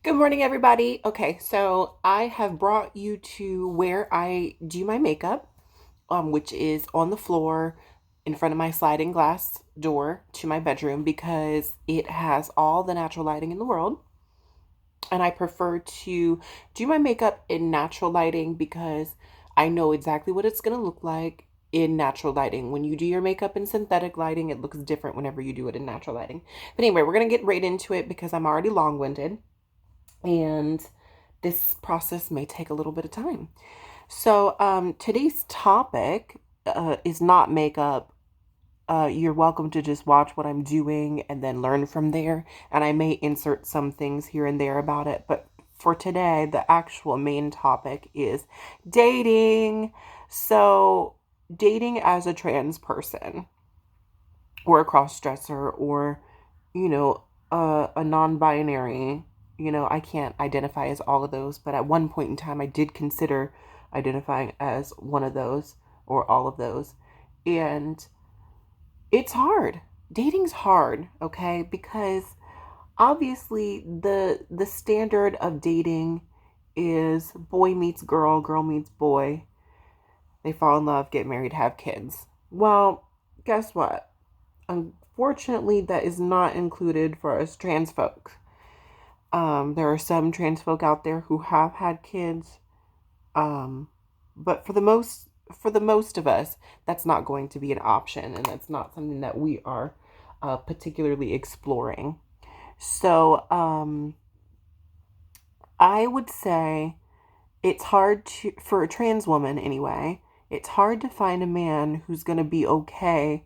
Good morning, everybody. Okay, so I have brought you to where I do my makeup, which is on the floor in front of my sliding glass door to my bedroom because it has all the natural lighting in the world. And I prefer to do my makeup in natural lighting because I know exactly what it's going to look like in natural lighting. When you do your makeup in synthetic lighting, it looks different whenever you do it in natural lighting. But anyway, we're going to get right into it because I'm already long winded and this process may take a little bit of time. So, today's topic is not makeup. You're welcome to just watch what I'm doing and then learn from there. And I may insert some things here and there about it. But for today, the actual main topic is dating. So, dating as a trans person or a cross dresser or, you know, a non binary. I can't identify as all of those, but at one point in time, I did consider identifying as one of those or all of those. And it's hard. Dating's hard, okay? Because obviously the standard of dating is boy meets girl, girl meets boy. They fall in love, get married, have kids. Well, guess what? Unfortunately, that is not included for us trans folks. There are some trans folk out there who have had kids, um, but for the most of us, that's not going to be an option, and that's not something that we are particularly exploring. So, I would say it's hard for a trans woman anyway. It's hard to find a man who's going to be okay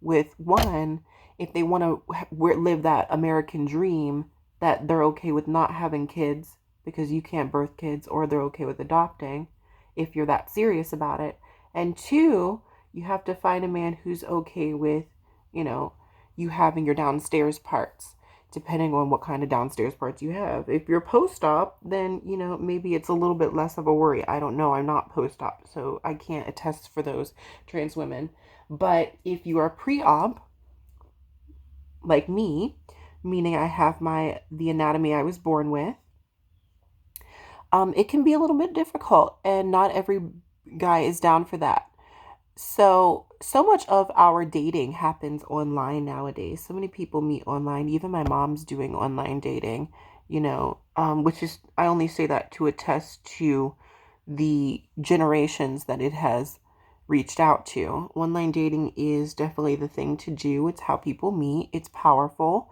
with one if they want to live that American dream that they're okay with not having kids because you can't birth kids, or they're okay with adopting if you're that serious about it. And two, you have to find a man who's okay with, you know, you having your downstairs parts depending on what kind of downstairs parts you have. If you're post-op, then, maybe it's a little bit less of a worry. I don't know. I'm not post-op, so I can't attest for those trans women. But if you are pre-op, like me, meaning I have the anatomy I was born with, it can be a little bit difficult, and not every guy is down for that. So much of our dating happens online nowadays. So many people meet online. Even my mom's doing online dating, which is, I only say that to attest to the generations that it has reached out to. Online dating is definitely the thing to do. It's how people meet, it's powerful.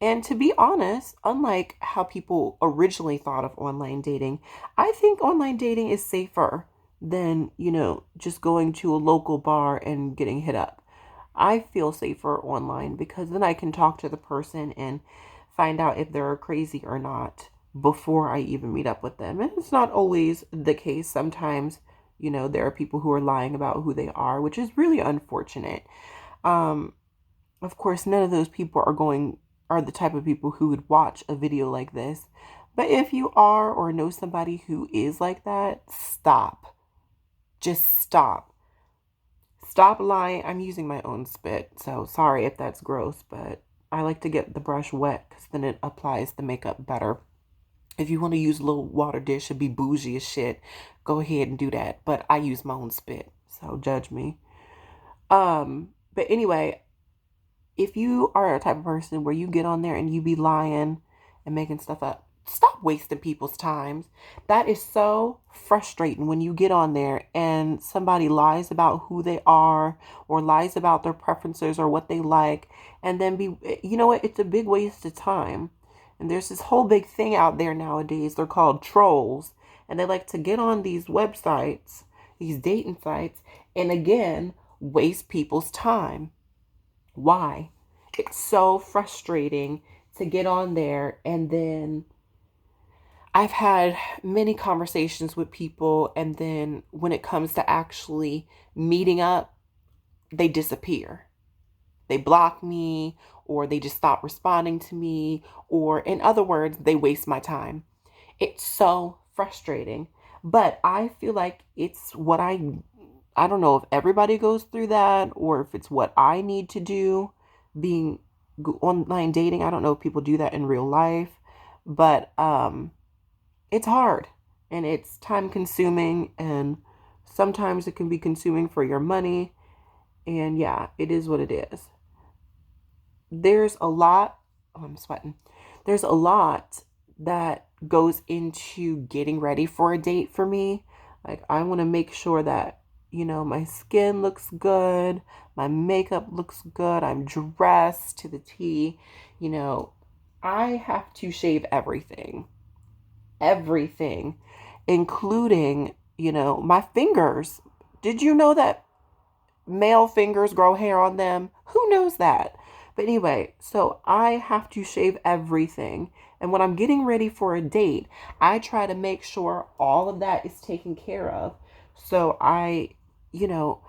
And to be honest, unlike how people originally thought of online dating, I think online dating is safer than, just going to a local bar and getting hit up. I feel safer online because then I can talk to the person and find out if they're crazy or not before I even meet up with them. And it's not always the case. Sometimes, there are people who are lying about who they are, which is really unfortunate. Um, of course, none of those people are the type of people who would watch a video like this. But if you are or know somebody who is like that, stop. Just stop. Stop lying. I'm using my own spit, so sorry if that's gross, but I like to get the brush wet because then it applies the makeup better. If you want to use a little water dish and be bougie as shit, go ahead and do that. But I use my own spit, so judge me. But anyway, if you are a type of person where you get on there and you be lying and making stuff up, stop wasting people's times. That is so frustrating when you get on there and somebody lies about who they are or lies about their preferences or what they like, and then you know what? It's a big waste of time. And there's this whole big thing out there nowadays. They're called trolls, and they like to get on these websites, these dating sites, and again, waste people's time. Why? It's so frustrating to get on there, and then I've had many conversations with people, and then when it comes to actually meeting up, they disappear. They block me, or they just stop responding to me, or in other words, they waste my time. It's so frustrating. But I feel like it's what I don't know if everybody goes through that or if it's what I need to do being online dating. I don't know if people do that in real life, But it's hard and it's time consuming, and sometimes it can be consuming for your money. And yeah, it is what it is. There's a lot, oh, I'm sweating. There's a lot that goes into getting ready for a date for me. Like, I want to make sure that, my skin looks good, my makeup looks good, I'm dressed to the T. You know, I have to shave everything, everything, including, my fingers. Did you know that male fingers grow hair on them? Who knows that? But anyway, so I have to shave everything. And when I'm getting ready for a date, I try to make sure all of that is taken care of. So you know,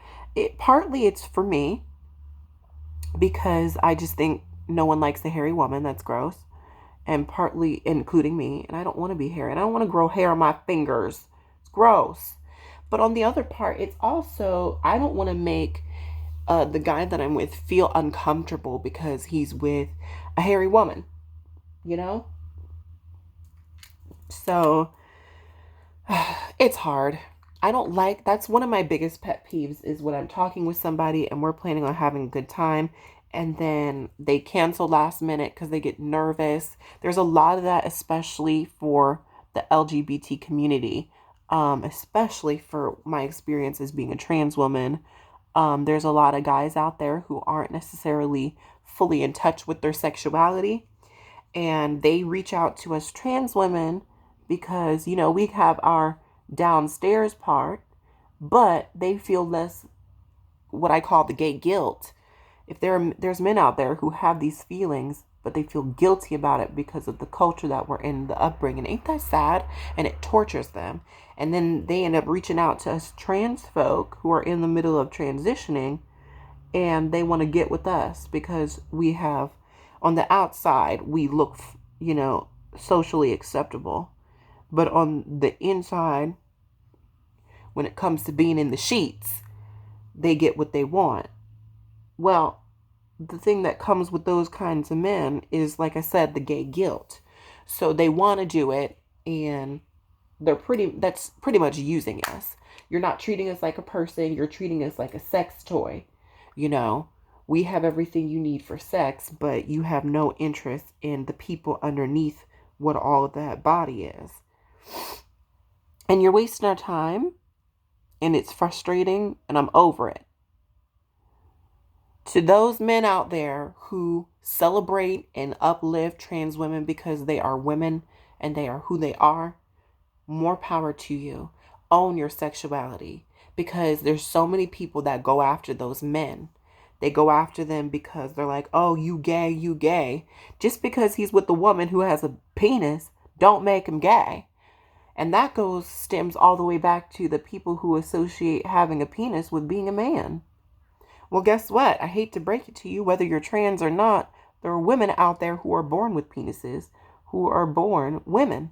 partly it's for me because I just think no one likes a hairy woman. That's gross. And partly including me. And I don't want to be hairy. And I don't want to grow hair on my fingers. It's gross. But on the other part, it's also, I don't want to make the guy that I'm with feel uncomfortable because he's with a hairy woman, you know? So it's hard. I don't like, that's one of my biggest pet peeves is when I'm talking with somebody and we're planning on having a good time and then they cancel last minute because they get nervous. There's a lot of that, especially for the LGBT community, especially for my experience as being a trans woman. There's a lot of guys out there who aren't necessarily fully in touch with their sexuality, and they reach out to us trans women because, we have our downstairs part, but they feel less, what I call the gay guilt. If there's men out there who have these feelings, but they feel guilty about it because of the culture that we're in, the upbringing. Ain't that sad? And it tortures them. And then they end up reaching out to us trans folk who are in the middle of transitioning, and they want to get with us because we have, on the outside, we look, socially acceptable. But on the inside, when it comes to being in the sheets, they get what they want. Well, the thing that comes with those kinds of men is, like I said, the gay guilt. So they want to do it, and that's pretty much using us. You're not treating us like a person, you're treating us like a sex toy. You know, we have everything you need for sex, but you have no interest in the people underneath what all of that body is. And you're wasting our time, and it's frustrating, and I'm over it. To those men out there who celebrate and uplift trans women because they are women and they are who they are, more power to you. Own your sexuality, because there's so many people that go after those men. They go after them because they're like, oh, you gay, you gay. Just because he's with a woman who has a penis, don't make him gay. And that stems all the way back to the people who associate having a penis with being a man. Well, guess what? I hate to break it to you, whether you're trans or not, there are women out there who are born with penises, who are born women.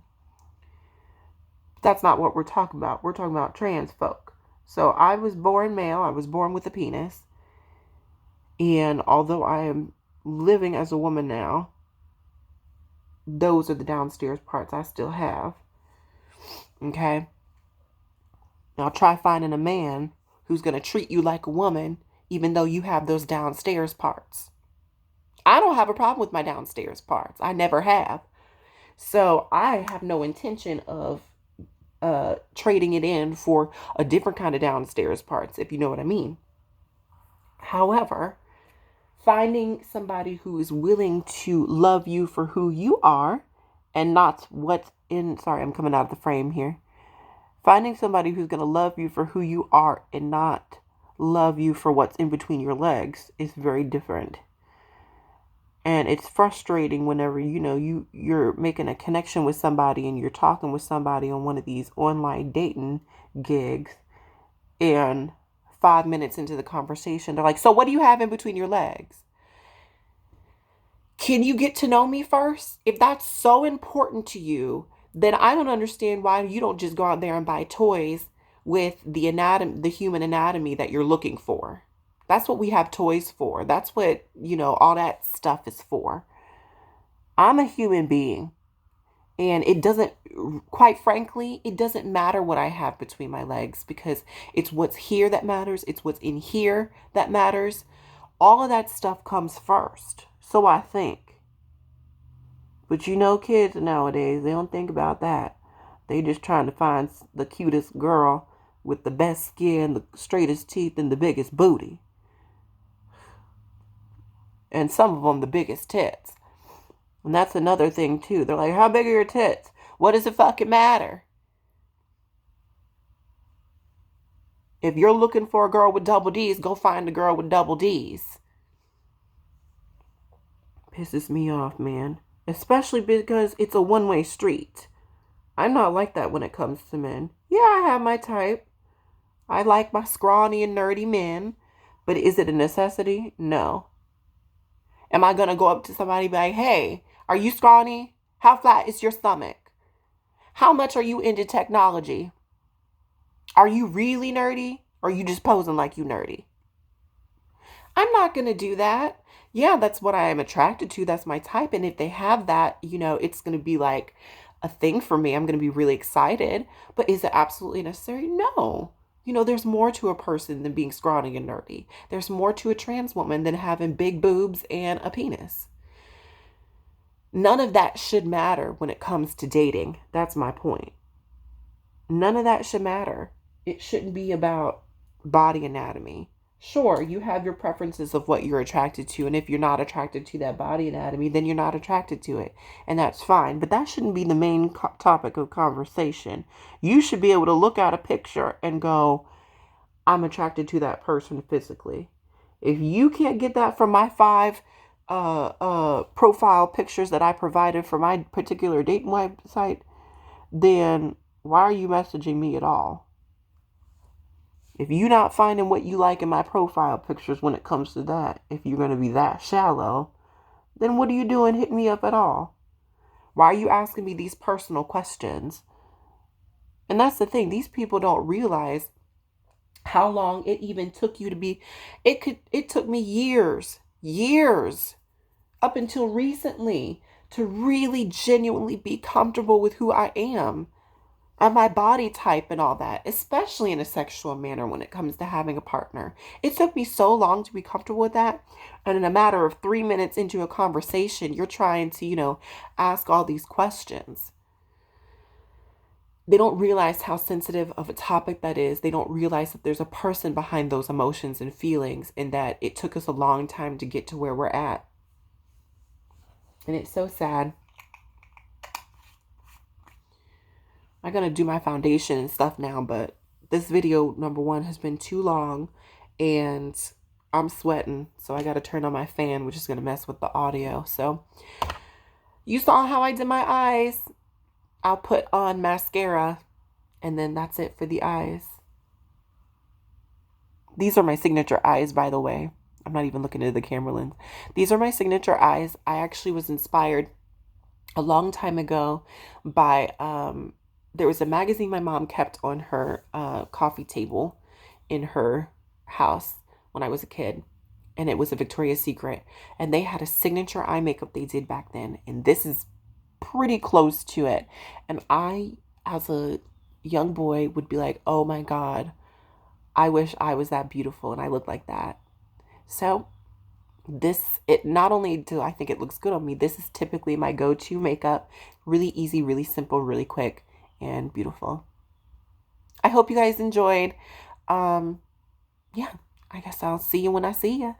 That's not what we're talking about. We're talking about trans folk. So I was born male. I was born with a penis. And although I am living as a woman now, those are the downstairs parts I still have. Okay? Now try finding a man who's going to treat you like a woman, even though you have those downstairs parts. I don't have a problem with my downstairs parts. I never have. So I have no intention of trading it in for a different kind of downstairs parts, if you know what I mean. However, finding somebody who is willing to love you for who you are and not what's in, sorry, I'm coming out of the frame here. Finding somebody who's going to love you for who you are and not love you for what's in between your legs is very different. And it's frustrating whenever, you're making a connection with somebody and you're talking with somebody on one of these online dating gigs, and 5 minutes into the conversation, they're like, so what do you have in between your legs? Can you get to know me first? If that's so important to you, then I don't understand why you don't just go out there and buy toys with the human anatomy that you're looking for. That's what we have toys for. That's what, all that stuff is for. I'm a human being. And it doesn't, quite frankly, it doesn't matter what I have between my legs because it's what's here that matters. It's what's in here that matters. All of that stuff comes first. So I think. But you know, kids nowadays, they don't think about that. They just trying to find the cutest girl with the best skin, the straightest teeth, and the biggest booty. And some of them the biggest tits. And that's another thing too. They're like, how big are your tits? What does it fucking matter? If you're looking for a girl with double D's, go find a girl with double D's. Pisses me off, man. Especially because it's a one-way street. I'm not like that when it comes to men. Yeah, I have my type. I like my scrawny and nerdy men. But is it a necessity? No. Am I going to go up to somebody and be like, hey, are you scrawny? How flat is your stomach? How much are you into technology? Are you really nerdy? Or are you just posing like you nerdy? I'm not going to do that. Yeah, that's what I am attracted to. That's my type. And if they have that, it's going to be like a thing for me. I'm going to be really excited. But is it absolutely necessary? No. There's more to a person than being scrawny and nerdy. There's more to a trans woman than having big boobs and a penis. None of that should matter when it comes to dating. That's my point. None of that should matter. It shouldn't be about body anatomy. Sure, you have your preferences of what you're attracted to, and if you're not attracted to that body anatomy, then you're not attracted to it, and that's fine. But that shouldn't be the main topic of conversation. You should be able to look at a picture and go, I'm attracted to that person physically. If you can't get that from my 5 profile pictures that I provided for my particular dating website, then why are you messaging me at all? If you're not finding what you like in my profile pictures when it comes to that, if you're going to be that shallow, then what are you doing hitting me up at all? Why are you asking me these personal questions? And that's the thing. These people don't realize how long it even took you to be. It took me years, up until recently to really genuinely be comfortable with who I am and my body type and all that, especially in a sexual manner when it comes to having a partner. It took me so long to be comfortable with that. And in a matter of 3 minutes into a conversation, you're trying to, ask all these questions. They don't realize how sensitive of a topic that is. They don't realize that there's a person behind those emotions and feelings and that it took us a long time to get to where we're at. And it's so sad. I'm going to do my foundation and stuff now, but this video, number one, has been too long and I'm sweating. So I got to turn on my fan, which is going to mess with the audio. So you saw how I did my eyes. I'll put on mascara and then that's it for the eyes. These are my signature eyes, by the way. I'm not even looking into the camera lens. These are my signature eyes. I actually was inspired a long time ago by, there was a magazine my mom kept on her coffee table in her house when I was a kid. And it was a Victoria's Secret. And they had a signature eye makeup they did back then. And this is pretty close to it. And I, as a young boy, would be like, oh my God, I wish I was that beautiful and I looked like that. So it not only do I think it looks good on me, this is typically my go-to makeup. Really easy, really simple, really quick, and beautiful. I hope you guys enjoyed. Yeah, I guess I'll see you when I see you.